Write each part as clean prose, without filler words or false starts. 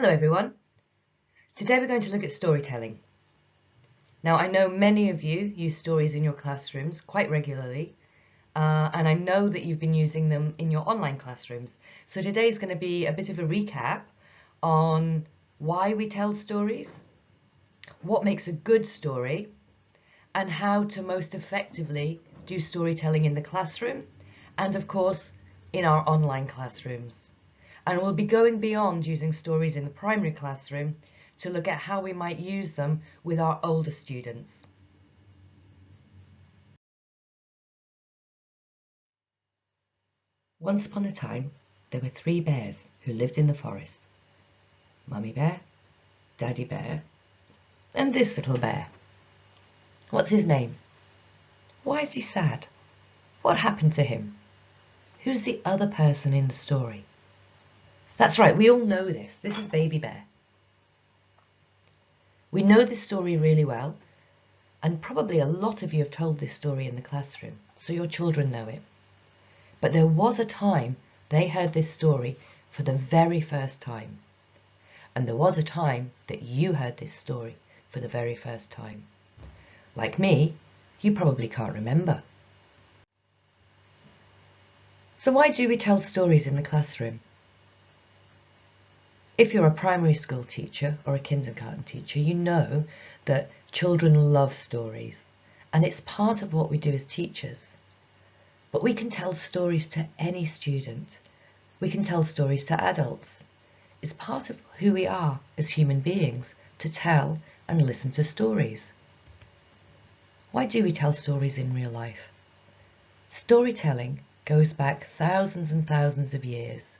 Hello everyone. Today we're going to look at storytelling. Now I know many of you use stories in your classrooms quite regularly and I know that you've been using them in your online classrooms. So today is going to be a bit of a recap on why we tell stories, what makes a good story, and how to most effectively do storytelling in the classroom and of course in our online classrooms. And we'll be going beyond using stories in the primary classroom to look at how we might use them with our older students. Once upon a time, there were 3 bears who lived in the forest. Mummy Bear, Daddy Bear, and this little bear. What's his name? Why is he sad? What happened to him? Who's the other person in the story? That's right, we all know this. This is Baby Bear. We know this story really well, and probably a lot of you have told this story in the classroom, so your children know it. But there was a time they heard this story for the very first time. And there was a time that you heard this story for the very first time. Like me, you probably can't remember. So why do we tell stories in the classroom? If you're a primary school teacher or a kindergarten teacher, you know that children love stories, and it's part of what we do as teachers. But we can tell stories to any student. We can tell stories to adults. It's part of who we are as human beings to tell and listen to stories. Why do we tell stories in real life? Storytelling goes back thousands and thousands of years.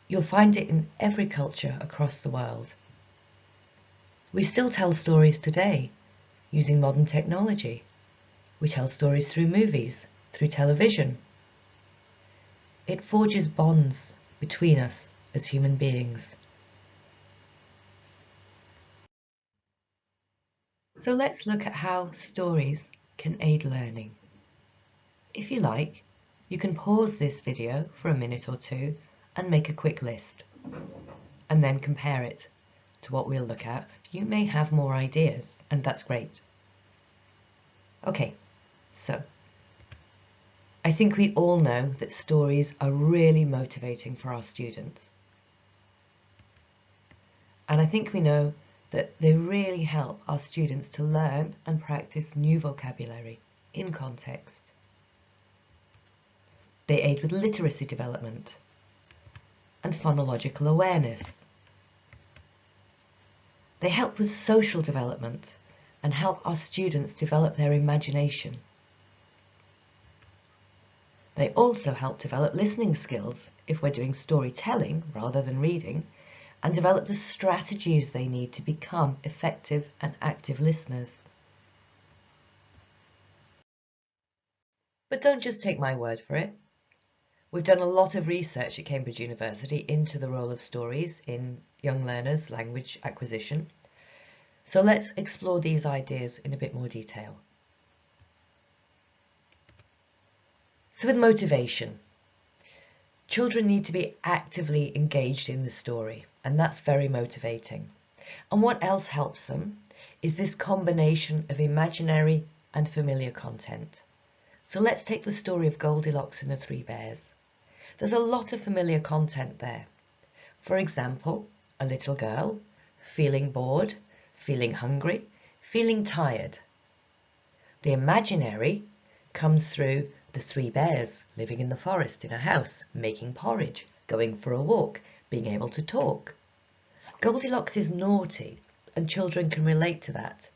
You'll find it in every culture across the world. We still tell stories today using modern technology. We tell stories through movies, through television. It forges bonds between us as human beings. So let's look at how stories can aid learning. If you like, you can pause this video for a minute or two and make a quick list, and then compare it to what we'll look at. You may have more ideas, and that's great. Okay, so I think we all know that stories are really motivating for our students. And I think we know that they really help our students to learn and practice new vocabulary in context. They aid with literacy development and phonological awareness. They help with social development and help our students develop their imagination. They also help develop listening skills if we're doing storytelling rather than reading, and develop the strategies they need to become effective and active listeners. But don't just take my word for it. We've done a lot of research at Cambridge University into the role of stories in young learners' language acquisition. So let's explore these ideas in a bit more detail. So with motivation, children need to be actively engaged in the story, and that's very motivating. And what else helps them is this combination of imaginary and familiar content. So let's take the story of Goldilocks and the 3 Bears. There's a lot of familiar content there. For example, a little girl feeling bored, feeling hungry, feeling tired. The imaginary comes through the 3 bears living in the forest in a house, making porridge, going for a walk, being able to talk. Goldilocks is naughty, and children can relate to that.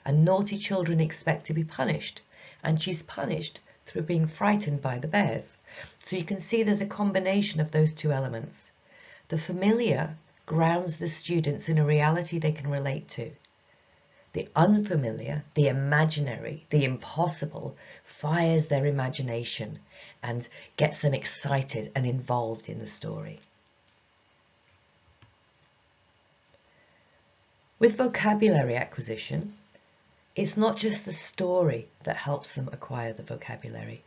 And naughty children expect to be punished, and she's punished through being frightened by the bears. So you can see there's a combination of those 2 elements. The familiar grounds the students in a reality they can relate to. The unfamiliar, the imaginary, the impossible, fires their imagination and gets them excited and involved in the story. With vocabulary acquisition, it's not just the story that helps them acquire the vocabulary.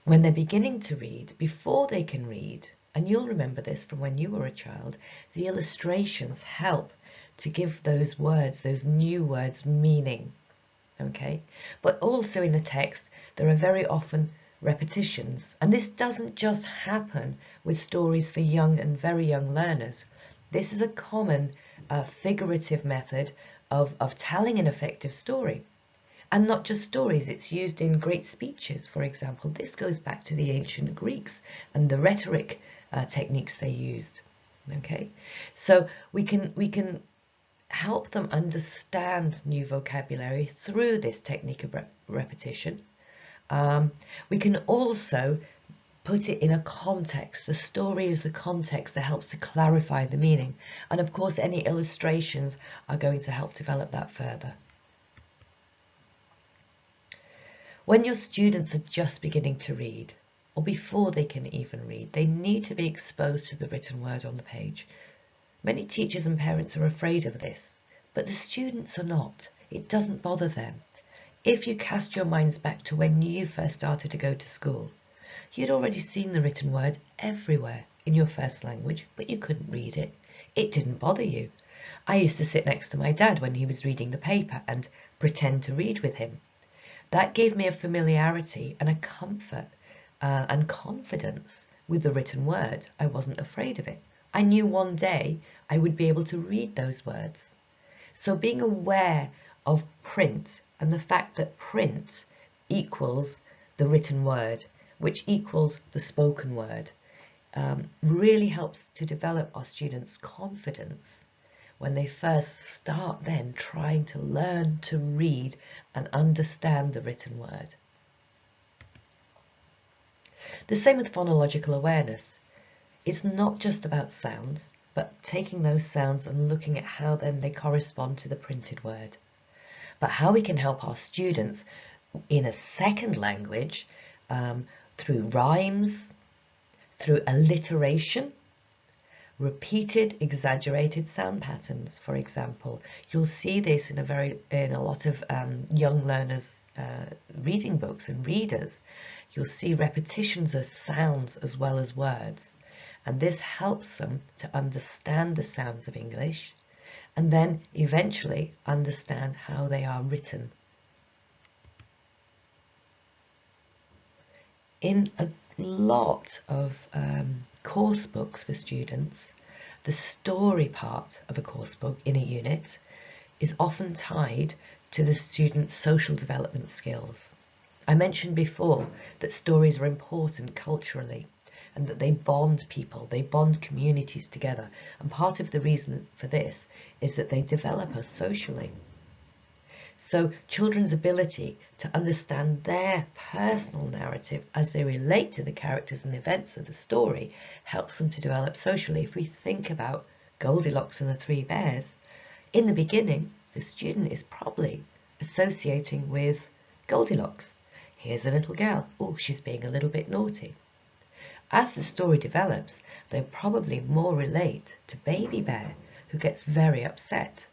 When they're beginning to read, before they can read, And you'll remember this from when you were a child. The illustrations help to give those words, those new words, meaning. Okay? But also in the text, there are very often repetitions. And this doesn't just happen with stories for young and very young learners. This is a common figurative method of telling an effective story. And not just stories, it's used in great speeches, for example. This goes back to the ancient Greeks and the rhetoric techniques they used. Okay, so we can help them understand new vocabulary through this technique of repetition. We can also put it in a context. The story is the context that helps to clarify the meaning. And of course, any illustrations are going to help develop that further. When your students are just beginning to read, or before they can even read, they need to be exposed to the written word on the page. Many teachers and parents are afraid of this, but the students are not. It doesn't bother them. If you cast your minds back to when you first started to go to school, you'd already seen the written word everywhere in your first language, but you couldn't read it. It didn't bother you. I used to sit next to my dad when he was reading the paper and pretend to read with him. That gave me a familiarity and a comfort and confidence with the written word. I wasn't afraid of it. I knew one day I would be able to read those words. So being aware of print and the fact that print equals the written word, which equals the spoken word, really helps to develop our students' confidence when they first start then trying to learn to read and understand the written word. The same with phonological awareness. It's not just about sounds, but taking those sounds and looking at how then they correspond to the printed word. But how we can help our students in a second language through rhymes, through alliteration, repeated exaggerated sound patterns, for example. You'll see this in a lot of young learners reading books and readers. You'll see repetitions of sounds as well as words, and this helps them to understand the sounds of English and then eventually understand how they are written. In a lot of course books for students, the story part of a course book in a unit is often tied to the student's social development skills. I mentioned before that stories are important culturally and that they bond people, they bond communities together. And part of the reason for this is that they develop us socially. So children's ability to understand their personal narrative as they relate to the characters and events of the story helps them to develop socially. If we think about Goldilocks and the Three Bears, in the beginning, the student is probably associating with Goldilocks. Here's a little girl. Oh, she's being a little bit naughty. As the story develops, they'll probably more relate to Baby Bear, who gets very upset.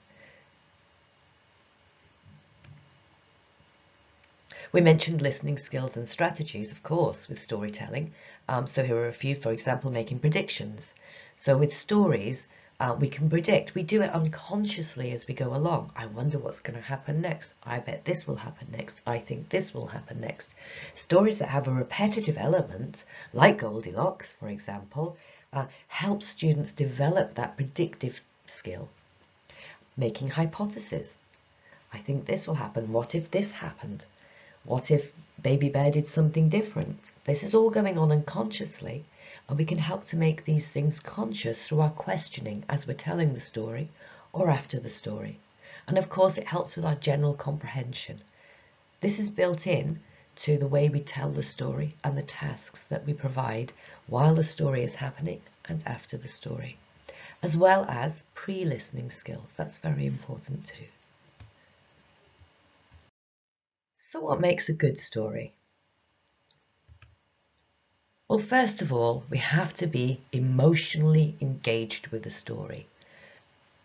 We mentioned listening skills and strategies, of course, with storytelling. So here are a few, for example, making predictions. So with stories, we can predict. We do it unconsciously as we go along. I wonder what's going to happen next. I bet this will happen next. I think this will happen next. Stories that have a repetitive element, like Goldilocks, for example, help students develop that predictive skill. Making hypotheses. I think this will happen. What if this happened? What if Baby Bear did something different? This is all going on unconsciously, and we can help to make these things conscious through our questioning as we're telling the story or after the story. And of course, it helps with our general comprehension. This is built in to the way we tell the story and the tasks that we provide while the story is happening and after the story, as well as pre-listening skills. That's very important too. So what makes a good story? Well, first of all, we have to be emotionally engaged with the story.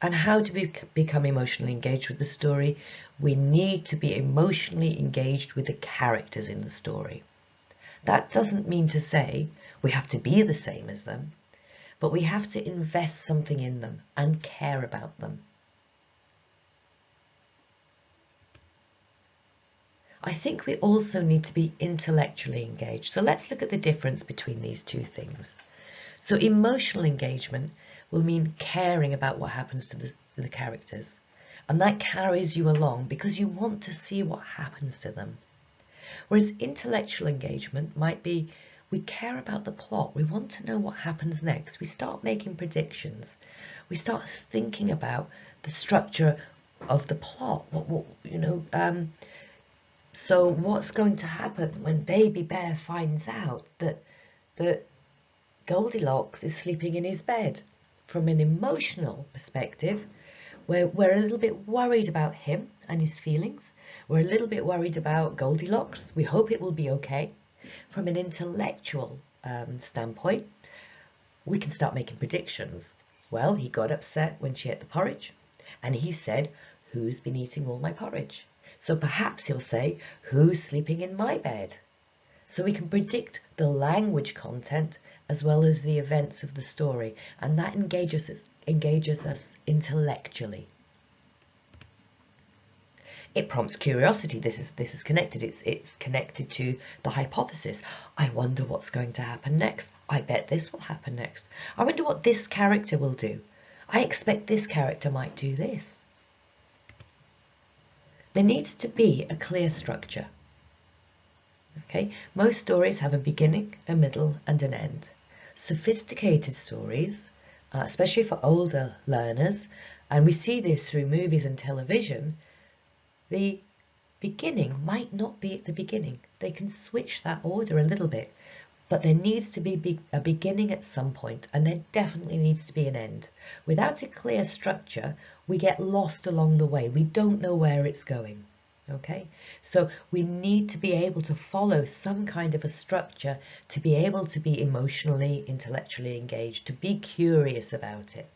And how do we become emotionally engaged with the story? We need to be emotionally engaged with the characters in the story. That doesn't mean to say we have to be the same as them. but we have to invest something in them and care about them. I think we also need to be intellectually engaged. So let's look at the difference between these two things. So emotional engagement will mean caring about what happens to the characters. And that carries you along because you want to see what happens to them. Whereas intellectual engagement might be, we care about the plot. We want to know what happens next. We start making predictions. We start thinking about the structure of the plot. So what's going to happen when Baby Bear finds out that Goldilocks is sleeping in his bed? From an emotional perspective, we're a little bit worried about him and his feelings. We're a little bit worried about Goldilocks. We hope it will be okay. From an intellectual standpoint, we can start making predictions. Well, he got upset when she ate the porridge, and he said, "Who's been eating all my porridge?" So perhaps he'll say, "Who's sleeping in my bed?" So we can predict the language content as well as the events of the story, and that engages us intellectually. It prompts curiosity. This is connected. It's connected to the hypothesis. I wonder what's going to happen next. I bet this will happen next. I wonder what this character will do. I expect this character might do this. There needs to be a clear structure. Okay, most stories have a beginning, a middle, and an end. Sophisticated stories, especially for older learners, and we see this through movies and television, the beginning might not be at the beginning. They can switch that order a little bit, but there needs to be a beginning at some point, and there definitely needs to be an end. Without a clear structure, we get lost along the way. We don't know where it's going. Okay, so we need to be able to follow some kind of a structure to be able to be emotionally, intellectually engaged, to be curious about it.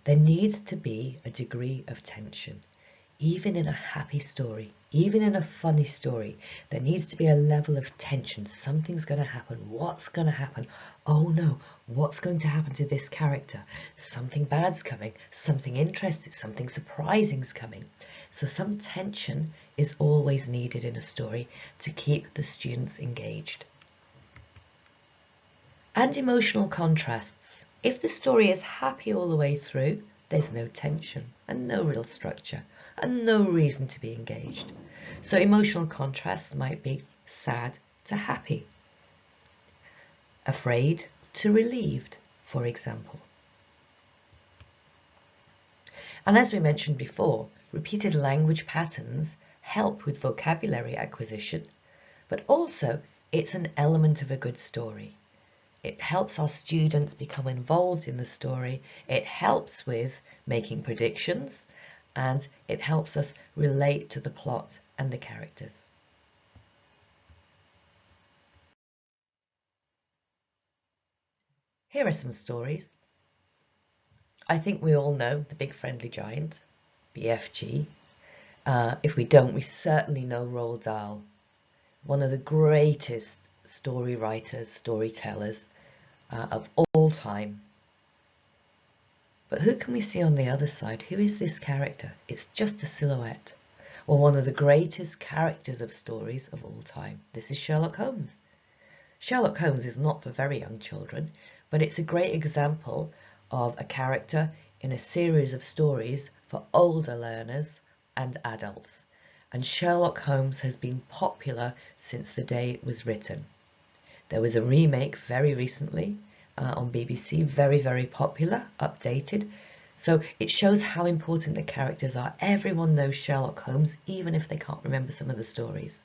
There needs to be a degree of tension. Even in a happy story, even in a funny story, there needs to be a level of tension. Something's going to happen. What's going to happen? Oh no, what's going to happen to this character? Something bad's coming, something interesting, something surprising's coming. So some tension is always needed in a story to keep the students engaged. And emotional contrasts. If the story is happy all the way through, there's no tension and no real structure and no reason to be engaged. So emotional contrasts might be sad to happy, afraid to relieved, for example. And as we mentioned before, repeated language patterns help with vocabulary acquisition, but also it's an element of a good story. It helps our students become involved in the story. It helps with making predictions, and it helps us relate to the plot and the characters. Here are some stories. I think we all know The Big Friendly Giant, BFG. If we don't, we certainly know Roald Dahl, one of the greatest story writers, storytellers of all time. But who can we see on the other side? Who is this character? It's just a silhouette. Or one of the greatest characters of stories of all time. This is Sherlock Holmes. Sherlock Holmes is not for very young children, but it's a great example of a character in a series of stories for older learners and adults. And Sherlock Holmes has been popular since the day it was written. There was a remake very recently on BBC, very, very popular, updated. So it shows how important the characters are. Everyone knows Sherlock Holmes, even if they can't remember some of the stories.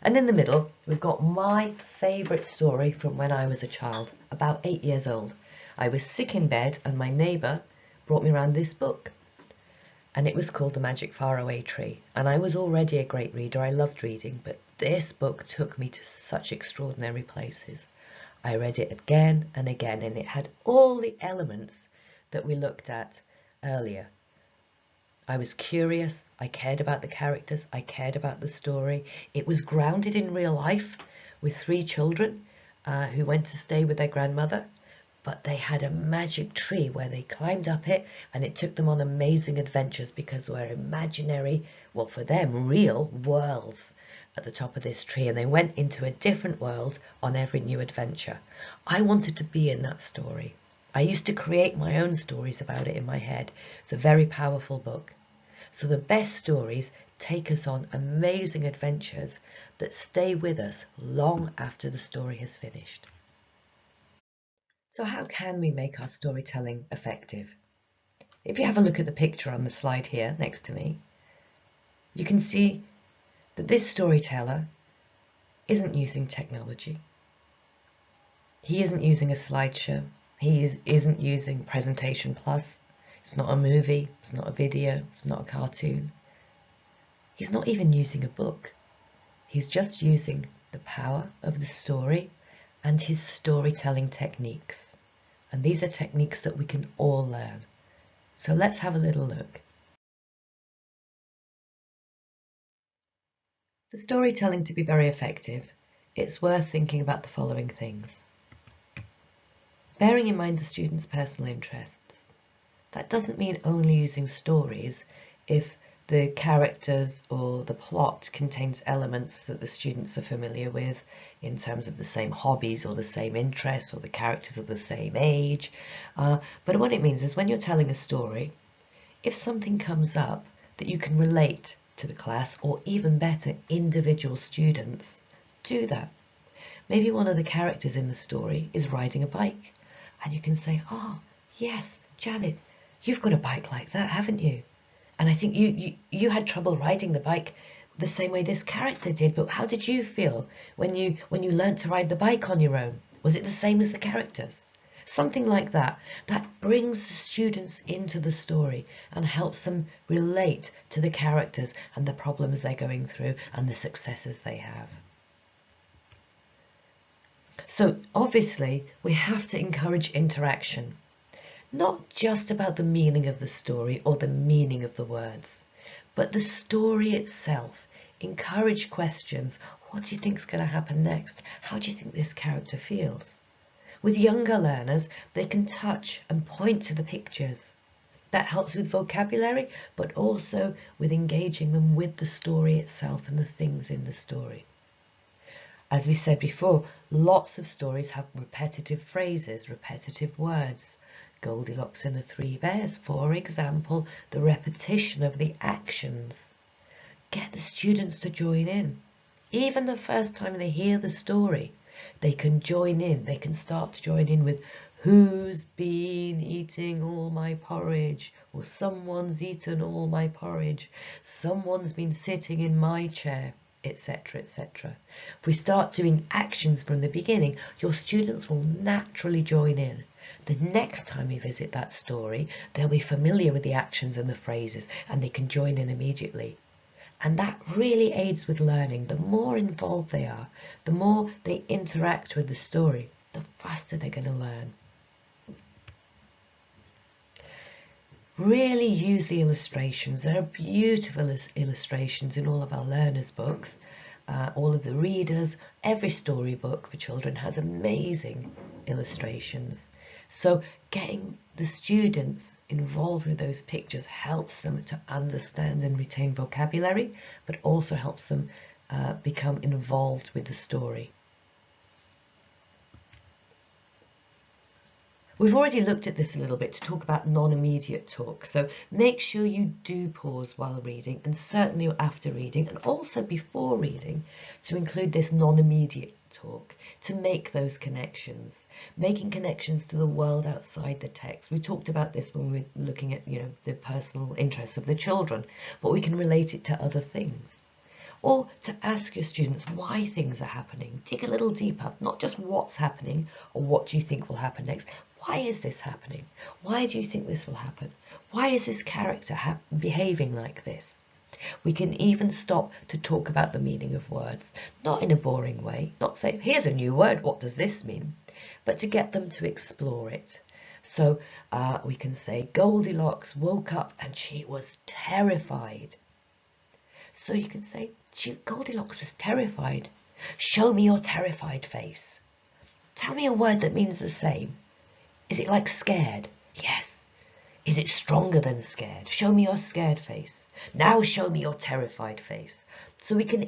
And in the middle, we've got my favourite story from when I was a child, about 8 years old. I was sick in bed and my neighbour brought me around this book. And it was called The Magic Faraway Tree. And I was already a great reader. I loved reading, but this book took me to such extraordinary places. I read it again and again, and it had all the elements that we looked at earlier. I was curious, I cared about the characters, I cared about the story. It was grounded in real life with 3 children who went to stay with their grandmother, but they had a magic tree where they climbed up it, and it took them on amazing adventures because there were imaginary, well, for them, real worlds at the top of this tree, and they went into a different world on every new adventure. I wanted to be in that story. I used to create my own stories about it in my head. It's a very powerful book. So the best stories take us on amazing adventures that stay with us long after the story has finished. So how can we make our storytelling effective? If you have a look at the picture on the slide here next to me, you can see that this storyteller isn't using technology. He isn't using a slideshow. He isn't using Presentation Plus. It's not a movie. It's not a video. It's not a cartoon. He's not even using a book. He's just using the power of the story and his storytelling techniques. And these are techniques that we can all learn. So let's have a little look. For storytelling to be very effective, it's worth thinking about the following things. Bearing in mind the student's personal interests. That doesn't mean only using stories if the characters or the plot contains elements that the students are familiar with in terms of the same hobbies or the same interests or the characters are the same age. But what it means is when you're telling a story, if something comes up that you can relate to the class or even better, individual students, do that. Maybe one of the characters in the story is riding a bike and you can say, oh, yes, Janet, you've got a bike like that, haven't you? And I think you had trouble riding the bike the same way this character did, but how did you feel when you learned to ride the bike on your own? Was it the same as the characters? Something like that. That brings the students into the story and helps them relate to the characters and the problems they're going through and the successes they have. So obviously we have to encourage interaction. Not just about the meaning of the story or the meaning of the words, but the story itself. Encourage questions. What do you think is going to happen next? How do you think this character feels? With younger learners, they can touch and point to the pictures. That helps with vocabulary, but also with engaging them with the story itself and the things in the story. As we said before, lots of stories have repetitive phrases, repetitive words. Goldilocks and the Three Bears, for example, the repetition of the actions. Get the students to join in. Even the first time they hear the story, they can join in. They can start to join in with, who's been eating all my porridge? Or someone's eaten all my porridge. Someone's been sitting in my chair, etc., etc. If we start doing actions from the beginning, your students will naturally join in. The next time we visit that story, they'll be familiar with the actions and the phrases and they can join in immediately. And that really aids with learning. The more involved they are, the more they interact with the story, the faster they're going to learn. Really use the illustrations. There are beautiful illustrations in all of our learners' books. All of the readers, every storybook for children has amazing illustrations. So getting the students involved with those pictures helps them to understand and retain vocabulary, but also helps them become involved with the story. We've already looked at this a little bit to talk about non-immediate talk, so make sure you do pause while reading and certainly after reading and also before reading to include this non-immediate talk to make those connections, making connections to the world outside the text. We talked about this when we were looking at, the personal interests of the children, but we can relate it to other things. Or to ask your students why things are happening. Dig a little deeper, not just what's happening or what do you think will happen next. Why is this happening? Why do you think this will happen? Why is this character behaving like this? We can even stop to talk about the meaning of words, not in a boring way, not say, here's a new word, what does this mean? But to get them to explore it. So we can say, Goldilocks woke up and she was terrified. So you can say, Goldilocks was terrified. Show me your terrified face. Tell me a word that means the same. Is it like scared? Yes. Is it stronger than scared? Show me your scared face. Now show me your terrified face. So we can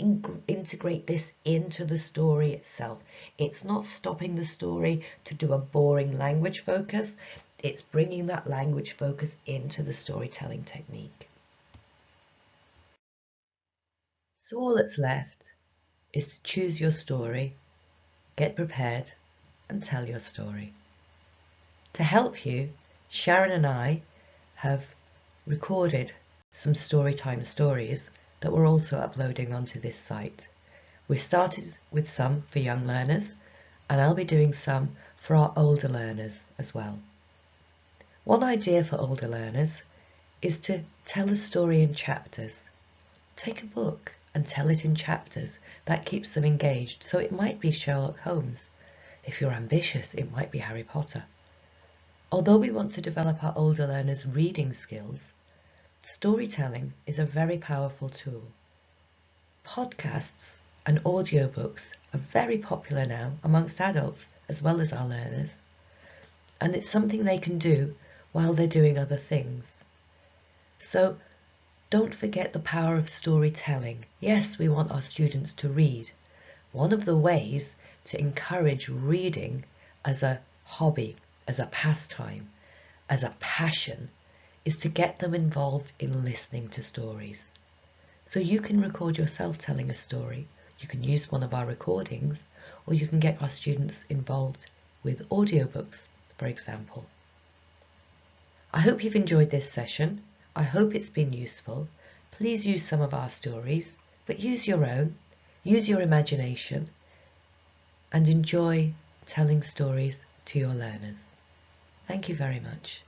integrate this into the story itself. It's not stopping the story to do a boring language focus. It's bringing that language focus into the storytelling technique. So all that's left is to choose your story, get prepared, and tell your story. To help you, Sharon and I have recorded some Storytime stories that we're also uploading onto this site. We've started with some for young learners, and I'll be doing some for our older learners as well. One idea for older learners is to tell a story in chapters. Take a book and tell it in chapters. That keeps them engaged. So it might be Sherlock Holmes. If you're ambitious, it might be Harry Potter. Although we want to develop our older learners' reading skills, storytelling is a very powerful tool. Podcasts and audiobooks are very popular now amongst adults as well as our learners, and it's something they can do while they're doing other things. So don't forget the power of storytelling. Yes, we want our students to read. One of the ways to encourage reading as a hobby, as a pastime, as a passion, is to get them involved in listening to stories. So you can record yourself telling a story, you can use one of our recordings, or you can get our students involved with audiobooks, for example. I hope you've enjoyed this session. I hope it's been useful. Please use some of our stories, but use your own, use your imagination, and enjoy telling stories to your learners. Thank you very much.